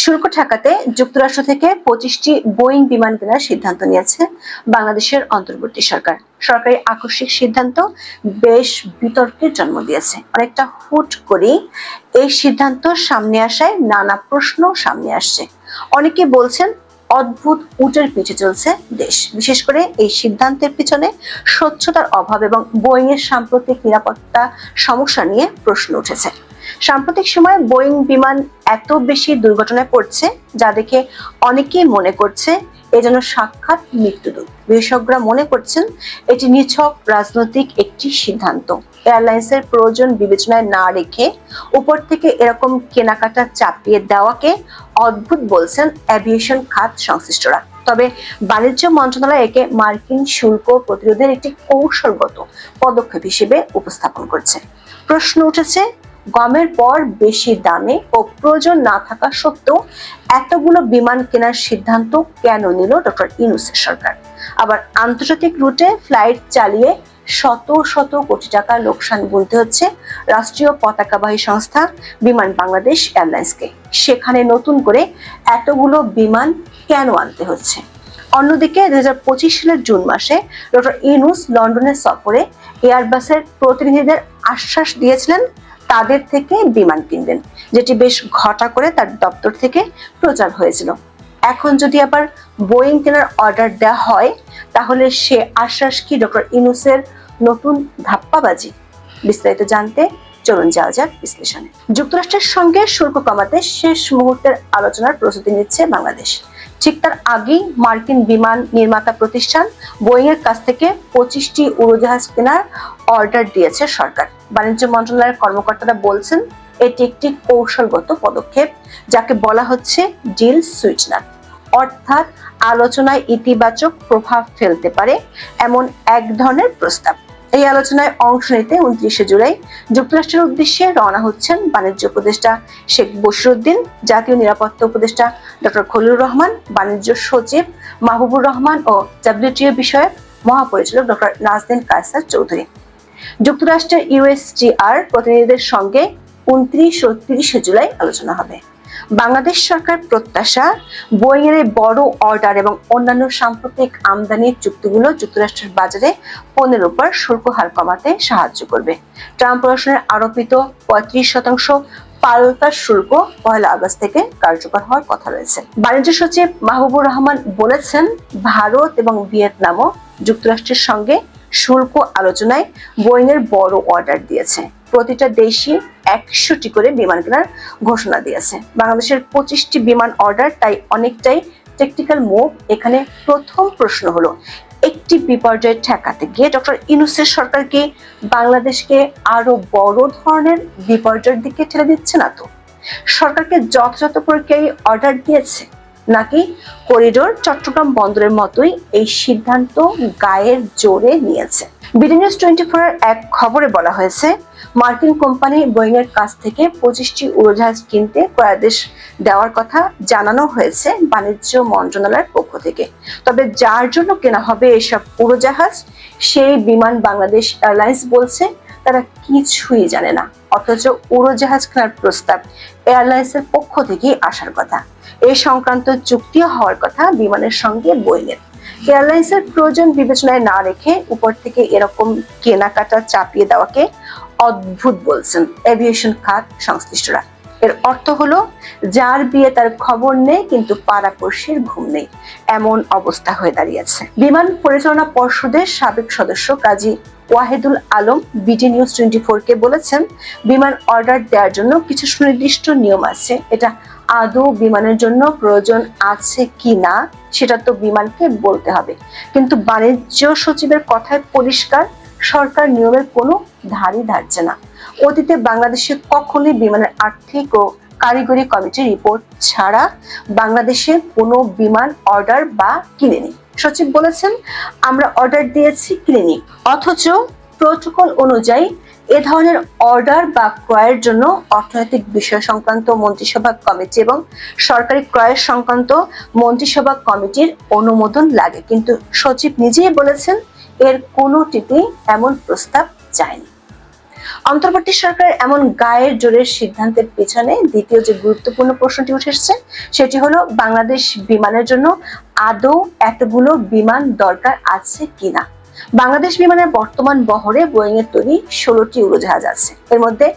শুল্ক ঠেকাতে যুক্তরাষ্ট্র থেকে 25টি বোয়িং বিমান কেনার সিদ্ধান্ত নিয়েছে বাংলাদেশের অন্তর্বর্তী সরকার। সরকারি আকস্মিক সিদ্ধান্ত বেশ বিতর্কের জন্ম দিয়েছে। অনেকটা হুট করে এই সিদ্ধান্ত সামনে আসায় নানা প্রশ্ন সামনে আসছে। অনেকে বলছেন অদ্ভুত উটের পিঠে চলছে দেশ। বিশেষ করে এই সিদ্ধান্তের পিছনে স্বচ্ছতার অভাব এবং বোয়িং এর সাম্প্রতিক নিরাপত্তা সমস্যা নিয়ে প্রশ্ন উঠেছে। সাম্প্রতিক সময়ে বোয়িং বিমান এত বেশি দুর্ঘটনায় পড়ছে যা দেখে অনেকেই মনে করছে এ যেন সাক্ষাৎ মৃত্যুদূত। বিশেষজ্ঞরা মনে করছেন এটি নিছক রাজনৈতিক একটি সিদ্ধান্ত। এয়ারলাইন্সের প্রয়োজন বিবেচনায় না রেখে উপর থেকে এরকম কেনাকাটা চাপিয়ে দেওয়াকে অদ্ভুত বলছেন এভিয়েশন খাত সংশ্লিষ্টরা। তবে বাণিজ্য মন্ত্রণালয় একে মার্কিন শুল্ক প্রতিরোধের একটি কৌশলগত পদক্ষেপ হিসেবে উপস্থাপন করছে। প্রশ্ন উঠেছে, গমের পর বেশি দামে ও প্রয়োজন না থাকা সত্ত্বেও এতগুলো বিমান কেনার সিদ্ধান্ত কেন নিল ডক্টর ইউনূসের সরকার? আবার আন্তর্জাতিক রুটে ফ্লাইট চালিয়ে শত শত কোটি টাকা লোকসান গুনতে হচ্ছে রাষ্ট্রীয় পতাকাবাহী সংস্থা বিমান বাংলাদেশ এয়ারলাইন্সকে। সেখানে নতুন করে এতগুলো বিমান কেন আনতে হচ্ছে? অন্যদিকে 2025 সালের জুন মাসে ডক্টর ইউনূস লন্ডনের সফরে এয়ারবাসের প্রতিনিধিদের আশ্বাস দিয়েছিলেন তাদের থেকে বিমান কিনবেন, যেটি বেশ ঘটা করে তার দপ্তর থেকে প্রচার হয়েছিল। এখন যদি আবার বোয়িং কেনার অর্ডার দেওয়া হয়, তাহলে সে আশ্বাস কি ডক্টর ইউনূসের নতুন ধাপ্পাবাজি? বিস্তারিত জানতে চলুন যাওয়া যাক বিশ্লেষণে। যুক্তরাষ্ট্রের সঙ্গে শুল্ক কমাতে শেষ মুহূর্তের আলোচনার প্রস্তুতি নিচ্ছে বাংলাদেশ। ঠিক তার আগেই মার্কিন বিমান নির্মাতা প্রতিষ্ঠান বোয়িং এর কাছ থেকে 25টি উড়োজাহাজ কেনার অর্ডার দিয়েছে সরকার। বাণিজ্য মন্ত্রণালয়ের কর্মকর্তারা বলছেন এটি একটি কৌশলগত পদক্ষেপ, যাকে বলা হচ্ছে ডিল সুইটনার, অর্থাৎ আলোচনায় ইতিবাচক প্রভাব ফেলতে পারে এমন এক ধরনের প্রস্তাব। এই আলোচনায় অংশ নিতে 29শে জুলাই যুক্তরাষ্ট্রের উদ্দেশ্যে রওনা হচ্ছেন বাণিজ্য উপদেষ্টা শেখ বশিরউদ্দিন, জাতীয় নিরাপত্তা উপদেষ্টা ডক্টর খলিলুর রহমান, বাণিজ্য সচিব মাহবুবুর রহমান ও ডব্লিউটিও বিষয়ক মহাপরিচালক ডক্টর নাজনীন কায়সার চৌধুরী। যুক্তরাষ্ট্রের ইউএসটিআর প্রতিনিধিদের সঙ্গে 29 ও 30শে জুলাই আলোচনা হবে। বাংলাদেশ সরকার প্রত্যাশা বোয়িং এর বড় অর্ডার এবং অন্যান্য সাম্প্রতিক আমদানির চুক্তিগুলো যুক্তরাষ্ট্রের বাজারে পণ্যের উপর শুল্ক হার কমাতে সাহায্য করবে। ট্রাম্প প্রশাসনের আরোপিত 35% পাল্টা শুল্ক 1 আগস্ট থেকে কার্যকর হওয়ার কথা রয়েছে। বাণিজ্য সচিব মাহবুবুর রহমান বলেছেন, ভারত এবং ভিয়েতনামও যুক্তরাষ্ট্রের সঙ্গে শুল্ক আলোচনায় বোয়িং এর বড় অর্ডার দিয়েছে। প্রতিটা দেশই 100টি করে বিমান কেনার ঘোষণা দিয়েছে। বাংলাদেশের 25টি বিমান অর্ডার তাই অনেকটাই টেকনিক্যাল মুভ। এখানে প্রথম প্রশ্ন হলো, একটি বিপর্যয় ঠেকাতে গিয়ে ডক্টর ইউনূসের সরকার কি বাংলাদেশকে আরো বড় ধরনের বিপর্যয়ের দিকে ঠেলে দিচ্ছে না তো? সরকারকে যথাযথ প্রক্রিয়ায় অর্ডার দিয়েছে, নাকি করিডোর চট্টগ্রাম বন্দরের মতোই এই সিদ্ধান্ত গায়ের জোরে নিয়েছে? বিডি নিউজ 24 এর এক খবরে বলা হয়েছে, মার্কিন কোম্পানি বোয়িং এর কাছ থেকে 25টি উড়োজাহাজ কিনতে ক্রয়াদেশ দেওয়ার কথা জানানো হয়েছে বাণিজ্য মন্ত্রণালয়ের পক্ষ থেকে। তবে যার জন্য কেনা হবে এসব উড়োজাহাজ, সেই বিমান বাংলাদেশ এয়ারলাইন্স বলছে তারা কিছুই জানে না, অথচ উড়োজাহাজ কেনার প্রস্তাব এয়ারলাইন্সের পক্ষ থেকেই আসার কথা। এই সংক্রান্ত চুক্তিও হওয়ার কথা বিমানের সঙ্গে বোয়িং এর। এয়ারলাইন্সের প্রয়োজন বিবেচনায় না রেখে উপর থেকে এরকম কেনাকাটা চাপিয়ে দেওয়াকে অদ্ভুত বলছেন এভিয়েশন খাত সংশ্লিষ্টরা। এর অর্থ হলো, যার বিয়ে তার খবর নেই কিন্তু পাড়াপড়শির ঘুম নেই, এমন অবস্থা হয়ে দাঁড়িয়েছে। বিমান পরিচালনা পর্ষদের সাবেক সদস্য কাজী ওয়াহিদুল আলম বিডি নিউজ 24-কে বলেছেন, বিমান অর্ডার দেওয়ার জন্য কিছু সুনির্দিষ্ট নিয়ম আছে। এটা আদৌ বিমানের জন্য প্রয়োজন আছে কি না সেটা তো বিমানকে বলতে হবে। কিন্তু বাণিজ্য সচিবের কথায় পরিষ্কার, সরকার নিয়মের কোনো ধারই ধারছে না। অতীতে বাংলাদেশে কখনোই বিমানের আর্থিক ও কারিগরি কমিটির রিপোর্ট ছাড়া বাংলাদেশে কোনো বিমান অর্ডার বা কিনেনি। সচিব বলেছেন, আমরা অর্ডার দিয়েছি, কিনেনি। অথচ প্রোটোকল অনুযায়ী এ ধরনের অর্ডার বা ক্রয়ের জন্য অর্থনৈতিক বিষয় সংক্রান্ত মন্ত্রিসভা কমিটি এবং সরকারি ক্রয়ের সংক্রান্ত মন্ত্রিসভা কমিটির অনুমোদন লাগে। কিন্তু সচিব নিজেই বলেছেন এর কোনোটিতেই এমন প্রস্তাব যায়নি। অন্তর্বর্তী সরকারের এমন গায়ের জোরের সিদ্ধান্তের পেছনে দ্বিতীয় যে গুরুত্বপূর্ণ প্রশ্নটি উঠে এসেছে সেটি হলো বাংলাদেশ বিমানের জন্য আদৌ এতগুলো বিমান দরকার আছে কিনা। বাংলাদেশ বিমানের বর্তমান বহরে বোয়িং এর তৈরি 16টি উড়োজাহাজ আছে। এর মধ্যে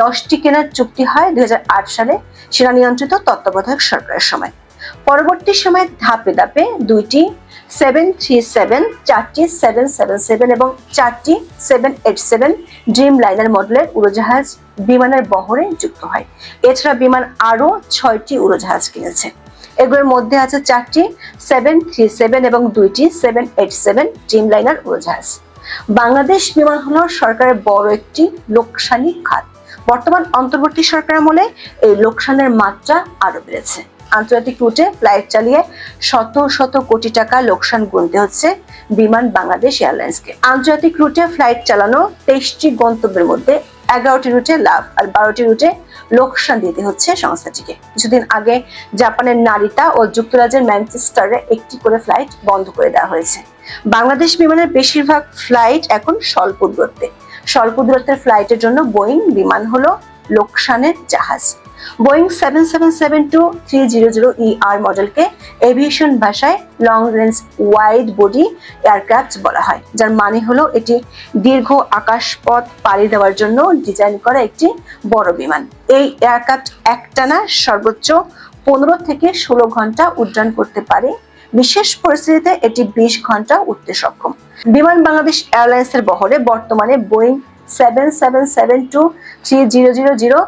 10টি কেনার চুক্তি হয় 2008 সালে সেনা নিয়ন্ত্রিত তত্ত্বাবধায়ক সরকারের সময়। পরবর্তী সময়ে ধাপে ধাপে 2টি 737, 4টি 777 এবং 4টি 787 ড্রিম লাইনার মডেলের উড়োজাহাজ বিমানের বহরে যুক্ত হয়। এছাড়া বিমান আরো 6টি উড়োজাহাজ কিনেছে। এগুলোর মধ্যে আছে 4টি 737 এবং 2টি 787 ড্রিম লাইনার উড়োজাহাজ। বাংলাদেশ বিমান হলো সরকারের বড় একটি লোকসানি খাত। বর্তমান অন্তর্বর্তী সরকার আমলে এই লোকসানের মাত্রা আরো বেড়েছে। আন্তর্জাতিক রুটে ফ্লাইট চালিয়ে শত শত কোটি টাকা লোকসান গুনতে হচ্ছে বিমান বাংলাদেশ এয়ারলাইন্সকে। আন্তর্জাতিক রুটে ফ্লাইট চালানো 23টি গন্তব্যের মধ্যে 11টি রুটে লাভ আর 12টি রুটে লোকসান দিতে হচ্ছে সংস্থাটিকে। কিছুদিন আগে জাপানের নারিতা ও যুক্তরাজ্যের ম্যানচেস্টারে একটি করে ফ্লাইট বন্ধ করে দেওয়া হয়েছে। বাংলাদেশ বিমানের বেশিরভাগ ফ্লাইট এখন স্বল্প দূরত্বে। স্বল্প দূরত্বের ফ্লাইটের জন্য বোয়িং বিমান হলো লোকসানের জাহাজ। বোয়িং 777-300ER মডেলকে এভিয়েশন ভাষায় long range wide body aircraft বলা হয়, যার মানে হলো এটি দীর্ঘ আকাশপথ পাড়ি দেওয়ার জন্য ডিজাইন করা একটি বড় বিমান। এই এয়ারক্রাফট একটানা সর্বোচ্চ 15 থেকে 16 ঘন্টা উড্ডয়ন করতে পারে। বিশেষ পরিস্থিতিতে এটি 20 ঘন্টা উঠতে সক্ষম। বিমান বাংলাদেশ এয়ারলাইন্সের বহরে বর্তমানে বোয়িং 777-300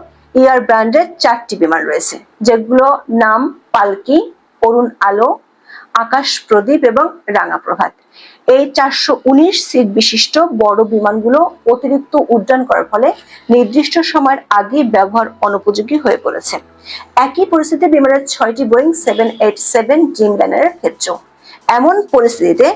ব্র্যান্ডের 4টি বিমান রয়েছে, যেগুলো নাম পালকি, অরুণ আলো, আকাশ প্রদীপ এবং রাঙা প্রভাত। এই 419 সিট বিশিষ্ট বড় বিমানগুলো অতিরিক্ত উড্ডয়ন করার ফলে নির্দিষ্ট সময়ের আগে ব্যবহার অনুপযোগী হয়ে পড়েছে। একই পরিস্থিতি বিমানের 6টি বোয়িং 787 ড্রিম লাইনারের ক্ষেত্রেও। এমন পরিস্থিতিতে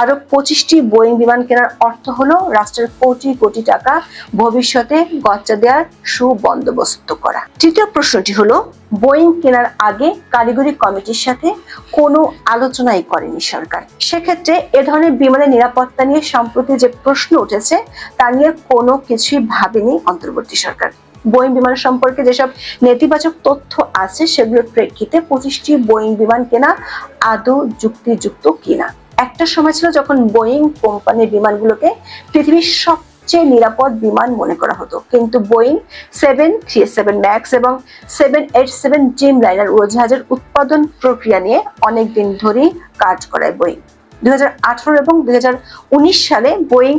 আরো 25টি বোয়িং বিমান কেনার অর্থ হলো রাষ্ট্রের কোটি কোটি টাকা ভবিষ্যতে গচ্চা দেওয়ার সুবন্দোবস্ত করা। তৃতীয় প্রশ্নটি হলো বোয়িং কেনার আগে কারিগরি কমিটির সাথে কোনো আলোচনাই করেনি সরকার। সেক্ষেত্রে এ ধরনের বিমানের নিরাপত্তা নিয়ে সম্প্রতি যে প্রশ্ন উঠেছে তা নিয়ে কোনো কিছুই ভাবেনি অন্তর্বর্তী সরকার। বোয়িং বিমান সম্পর্কে যেসব নেতিবাচক তথ্য আছে সেগুলোর প্রেক্ষিতে 25টি বোয়িং বিমান কেনা আদৌ যুক্তিযুক্ত কিনা। একটা সময় ছিল যখন বোয়িং কোম্পানির বিমানগুলোকে পৃথিবীর সবচেয়ে নিরাপদ বিমান মনে করা হতো, কিন্তু বোয়িং 737 ম্যাক্স এবং 787 ড্রিম লাইনার উড়োজাহাজের উৎপাদন প্রক্রিয়া নিয়ে অনেকদিন ধরেই কাজ করায় বোয়িং। 2018 এবং 2019 সালে বোয়িং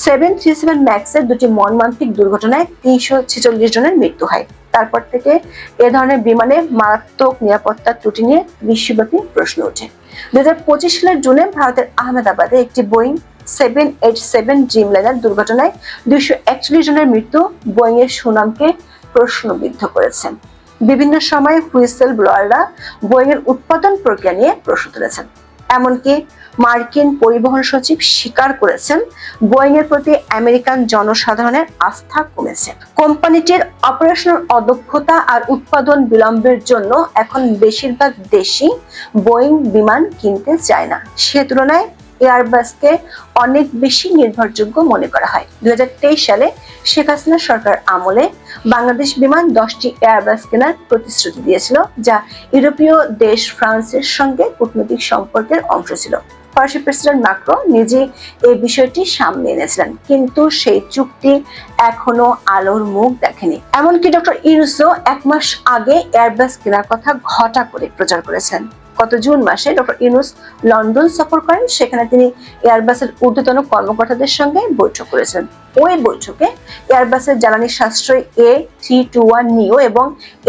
737 ম্যাক্সের দুটি মর্মান্তিক দুর্ঘটনায় 346 জনের মৃত্যু হয়। তারপর থেকে এ ধরনের বিমানে মারাত্মক নিরাপত্তার ত্রুটি নিয়ে বিশ্বব্যাপী প্রশ্ন ওঠে। 2025 সালের জুনে ভারতের আহমেদাবাদে একটি বোয়িং 787 ড্রিম লাইনার দুর্ঘটনায় 241 জনের মৃত্যু বোয়িং এর সুনামকে প্রশ্নবিদ্ধ করেছে। বিভিন্ন সময়ে হুইসেল ব্লোয়াররা বোয়িং এর উৎপাদন প্রক্রিয়া নিয়ে প্রশ্ন তুলেছেন। এমনকি মার্কিন পরিবহন সচিব স্বীকার করেছেন বোয়িং এর প্রতি আমেরিকান জনসাধারণের আস্থা কমেছে। কোম্পানিটির অপারেশনাল অদক্ষতা আর উৎপাদন বিলম্বের জন্য এখন বেশিরভাগ দেশই বোয়িং বিমান কিনতে চায় না। সে তুলনায় এয়ারবাসকে অনেক বেশি নির্ভরযোগ্য মনে করা হয়। 2023 সালে শেখ হাসিনা সরকার আমলে বাংলাদেশ বিমান 10টি এয়ারবাস কেনার প্রতিশ্রুতি দিয়েছিল, যা ইউরোপীয় দেশ ফ্রান্সের সঙ্গে কূটনৈতিক সম্পর্কের অংশ ছিল। ফরাসি প্রেসিডেন্ট ম্যাক্রো নিজে এই বিষয়টি সামনে এনেছিলেন, কিন্তু সেই চুক্তি এখনো আলোর মুখ দেখেনি। এমনকি ডক্টর ইউনূসও 1 মাস আগে এয়ারবাস কেনার কথা ঘটা করে প্রচার করেছেন। গত জুন মাসে ডক্টর ইউনূস লন্ডন সফর করেন। সেখানে তিনি এয়ারবাসের ঊর্ধ্বতন কর্মকর্তাদের সঙ্গে বৈঠক করেছেন। ওই বৈঠকে এয়ারবাসের জ্বালানি সাশ্রয় A321 নিও এবং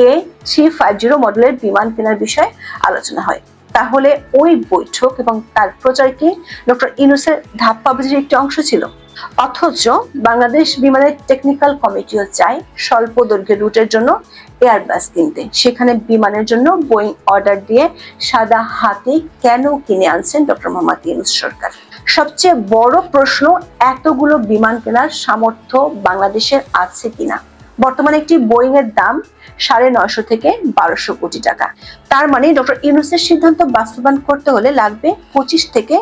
A350 মডেলের বিমান কেনার বিষয়ে আলোচনা হয়। তাহলে ওই বৈঠক এবং তার প্রচার কি ডক্টর ইউনূসের ধাপ্পাবাজির একটি অংশ ছিল? অথচ বাংলাদেশ বিমানের টেকনিক্যাল কমিটিও চায় স্বল্প দৈর্ঘ্যের রুটের জন্য এয়ারবাস কিনতে। সেখানে বিমানের জন্য বোয়িং অর্ডার দিয়ে সাদা হাতে কেন কিনে আনছেন ডক্টর মোহাম্মদ ইউনূস সরকার? সবচেয়ে বড় প্রশ্ন, এতগুলো বিমান কেনার সামর্থ্য বাংলাদেশের আছে কিনা। বর্তমানে একটি বোয়িং এর দাম 950 থেকে 1200 কোটি টাকা। তার মানে ডক্টর ইউনূসের সিদ্ধান্ত বাস্তবায়ন করতে হলে লাগবে 25 থেকে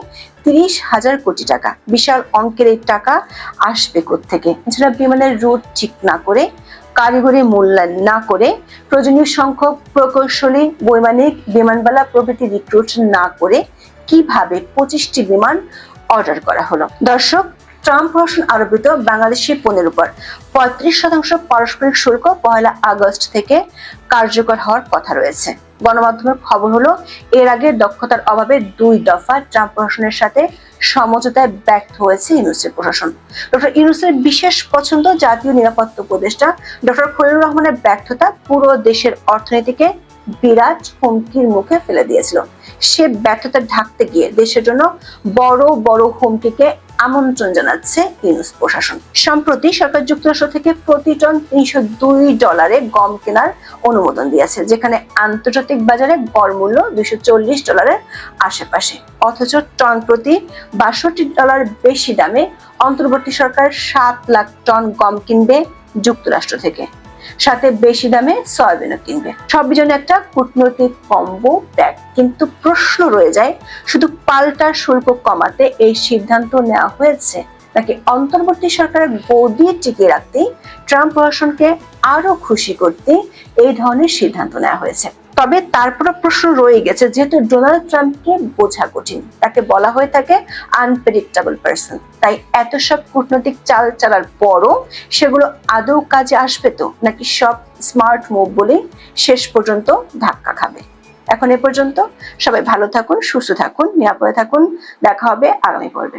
30,000 কোটি টাকা। বিশাল অঙ্কের এই টাকা আসবে কোত্থেকে? এছাড়া বিমানের রুট ঠিক না করে, কারিগরি মূল্যায়ন না করে, প্রয়োজনীয় সংখ্যক প্রকৌশলী, বৈমানিক, বিমানবালা প্রভৃতি রিক্রুট না করে কিভাবে 25টি বিমান অর্ডার করা হলো? দর্শক, ট্রাম্প প্রশাসন আরোপিত বাংলাদেশি পণ্যের উপর 35% পারস্পরিক শুল্ক 1 আগস্ট থেকে কার্যকর হওয়ার কথা রয়েছে। গণমাধ্যমের খবর হলো, এর আগে দক্ষতার অভাবে 2 দফা ট্রাম্প প্রশাসনের সাথে সমঝোতায় ব্যর্থ হয়েছে ইউনূসের প্রশাসন। ডক্টর ইউনূসের বিশেষ পছন্দ জাতীয় নিরাপত্তা উপদেষ্টা ডক্টর খলিলুর রহমানের ব্যর্থতা পুরো দেশের অর্থনীতিকে বিরাট হুমকির মুখে ফেলে দিয়েছিল। সে ব্যর্থতা ঢাকতে গিয়ে দেশের জন্য বড় বড় হুমকিকে আমন্ত্রণ জানাচ্ছে ইউনূস প্রশাসন। সম্প্রতি সরকার যুক্তরাষ্ট্র থেকে প্রতি টন $302 গম কেনার অনুমোদন দিয়েছে, যেখানে আন্তর্জাতিক বাজারে গড় মূল্য $240 আশেপাশে। অথচ টন প্রতি $62 বেশি দামে অন্তর্বর্তী সরকার 7 লাখ টন গম কিনবে যুক্তরাষ্ট্র থেকে, সাথে বেশি দামে সয়াবিনও কিনবে। সবই জন্য একটা কূটনৈতিক কম্বো প্যাক। কিন্তু প্রশ্ন রয়ে যায়, শুধু পাল্টা শুল্ক কমাতে এই সিদ্ধান্ত নেওয়া হয়েছে, নাকি অন্তর্বর্তী সরকারের গদি টিকিয়ে রাখতে ট্রাম্প প্রশাসনকে আরো খুশি করতে এই ধরনের সিদ্ধান্ত নেওয়া হয়েছে? তবে তারপরে প্রশ্ন রয়ে গেছে, যেহেতু ডোনাল্ড ট্রাম্পকে বোঝা কঠিন, তাকে বলা হয়ে থাকে আনপ্রেডিক্টেবল পারসন, তাই এত সব কূটনৈতিক চাল চালার পরও সেগুলো আদৌ কাজে আসবে তো, নাকি সব স্মার্ট মুভ বলে শেষ পর্যন্ত ধাক্কা খাবে? এখন এ পর্যন্ত। সবাই ভালো থাকুন, সুস্থ থাকুন, নিরাপদে থাকুন। দেখা হবে আগামী পর্বে।